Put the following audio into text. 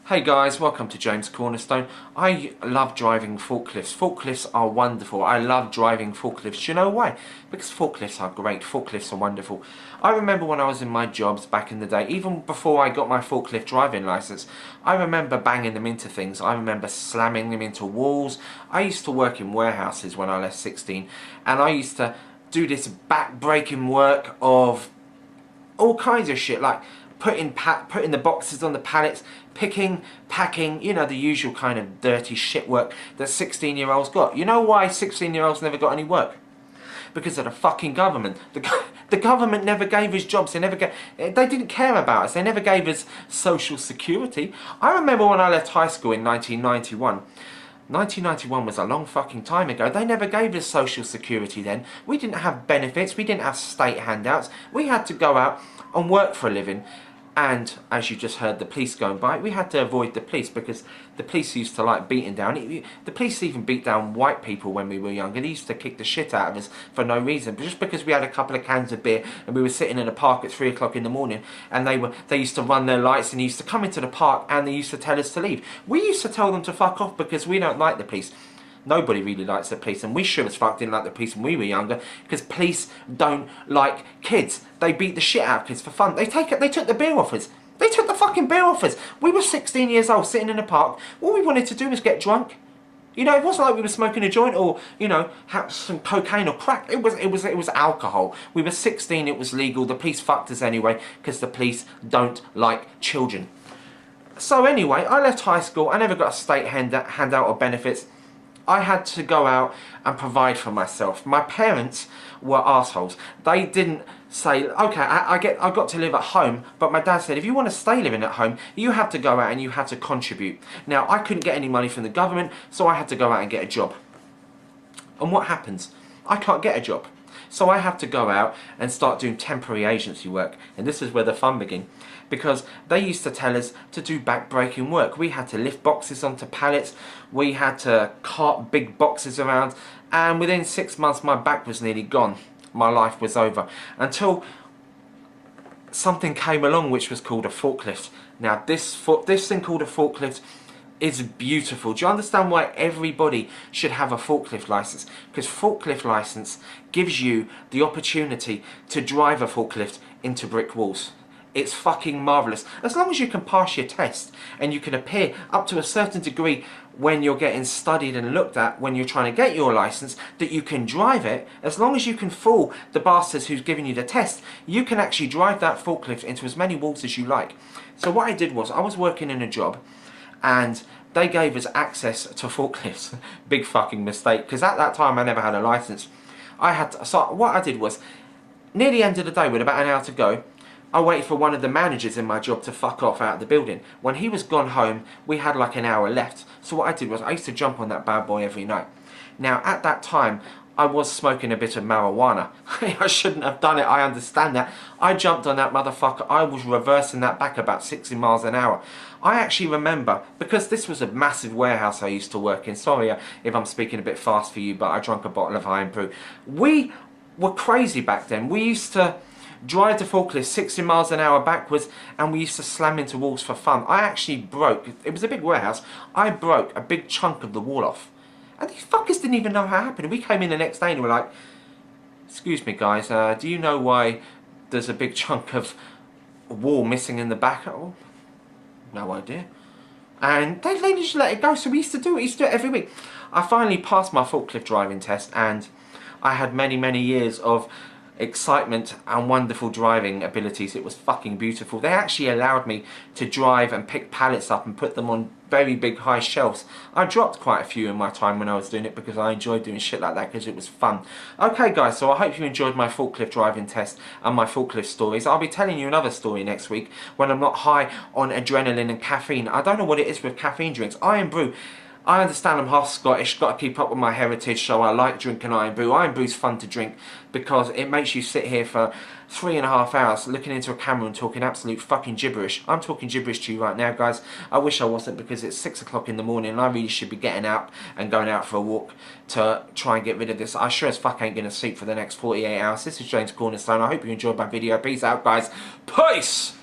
Hey guys, welcome to James Cornerstone. I love driving forklifts. Forklifts are wonderful. I love driving forklifts. Do you know why? Because forklifts are great. Forklifts are wonderful. I remember when I was in my jobs back in the day, even before I got my forklift driving license, I remember banging them into things. I remember slamming them into walls. I used to work in warehouses when I left 16, and I used to do this back-breaking work of all kinds of shit, like putting the boxes on the pallets, picking, packing, you know, the usual kind of dirty shit work that 16-year-olds got. You know why 16-year-olds never got any work? Because of the fucking government. The government never gave us jobs. They didn't care about us. They never gave us social security. I remember when I left high school in 1991. 1991 was a long fucking time ago. They never gave us social security then. We didn't have benefits. We didn't have state handouts. We had to go out and work for a living. And as you just heard the police going by, we had to avoid the police because the police used to like beating down. The police even beat down white people when we were younger. They used to kick the shit out of us for no reason. But just because we had a couple of cans of beer and we were sitting in a park at 3 o'clock in the morning and they used to run their lights and they used to come into the park and they used to tell us to leave. We used to tell them to fuck off because we don't like the police. Nobody really likes the police, and we sure as fuck didn't like the police when we were younger, because police don't like kids. They beat the shit out of kids for fun. They took the beer off us. They took the fucking beer off us. We were 16 years old, sitting in a park. All we wanted to do was get drunk. You know, it wasn't like we were smoking a joint or, you know, have some cocaine or crack. It was alcohol. We were 16. It was legal. The police fucked us anyway, because the police don't like children. So anyway, I left high school. I never got a state handout or benefits. I had to go out and provide for myself. My parents were assholes. They didn't say, okay, I got to live at home, but my dad said, if you want to stay living at home, you have to go out and you have to contribute. Now, I couldn't get any money from the government, so I had to go out and get a job. And what happens? I can't get a job. So I have to go out and start doing temporary agency work. And this is where the fun began. Because they used to tell us to do back-breaking work. We had to lift boxes onto pallets. We had to cart big boxes around. And within 6 months, my back was nearly gone. My life was over. Until something came along which was called a forklift. Now, this thing called a forklift is beautiful. Do you understand why everybody should have a forklift license? Because forklift license gives you the opportunity to drive a forklift into brick walls. It's fucking marvellous. As long as you can pass your test and you can appear up to a certain degree when you're getting studied and looked at when you're trying to get your license, that you can drive it, as long as you can fool the bastards who's giving you the test, you can actually drive that forklift into as many walls as you like. So what I did was, I was working in a job and they gave us access to forklifts. Big fucking mistake, because at that time I never had a license. So what I did was, near the end of the day with about an hour to go, I waited for one of the managers in my job to fuck off out of the building. When he was gone home, we had like an hour left. So what I did was, I used to jump on that bad boy every night. Now at that time, I was smoking a bit of marijuana. I shouldn't have done it, I understand that. I jumped on that motherfucker, I was reversing that back about 60 miles an hour. I actually remember, because this was a massive warehouse I used to work in, sorry if I'm speaking a bit fast for you, but I drank a bottle of Iron Brew. We were crazy back then. We used to drive the forklift 60 miles an hour backwards, and we used to slam into walls for fun. I actually broke, it was a big warehouse, I broke a big chunk of the wall off. And these fuckers didn't even know how it happened. We came in the next day and were like, excuse me guys, do you know why there's a big chunk of wall missing in the back? Oh, no idea. And they just let it go, so we used to do it. We used to do it every week. I finally passed my forklift driving test, and I had many years of excitement and wonderful driving abilities. It was fucking beautiful. They actually allowed me to drive and pick pallets up and put them on very big high shelves. I dropped quite a few in my time when I was doing it because I enjoyed doing shit like that because it was fun. Okay guys, so I hope you enjoyed my forklift driving test and my forklift stories. I'll be telling you another story next week when I'm not high on adrenaline and caffeine. I don't know what it is with caffeine drinks. Iron Brew, I understand I'm half Scottish, got to keep up with my heritage, so I like drinking Iron Brew. Iron Brew's fun to drink because it makes you sit here for 3.5 hours looking into a camera and talking absolute fucking gibberish. I'm talking gibberish to you right now, guys. I wish I wasn't, because it's 6 o'clock in the morning and I really should be getting out and going out for a walk to try and get rid of this. I sure as fuck ain't going to sleep for the next 48 hours. This is James Cornerstone. I hope you enjoyed my video. Peace out, guys. Peace!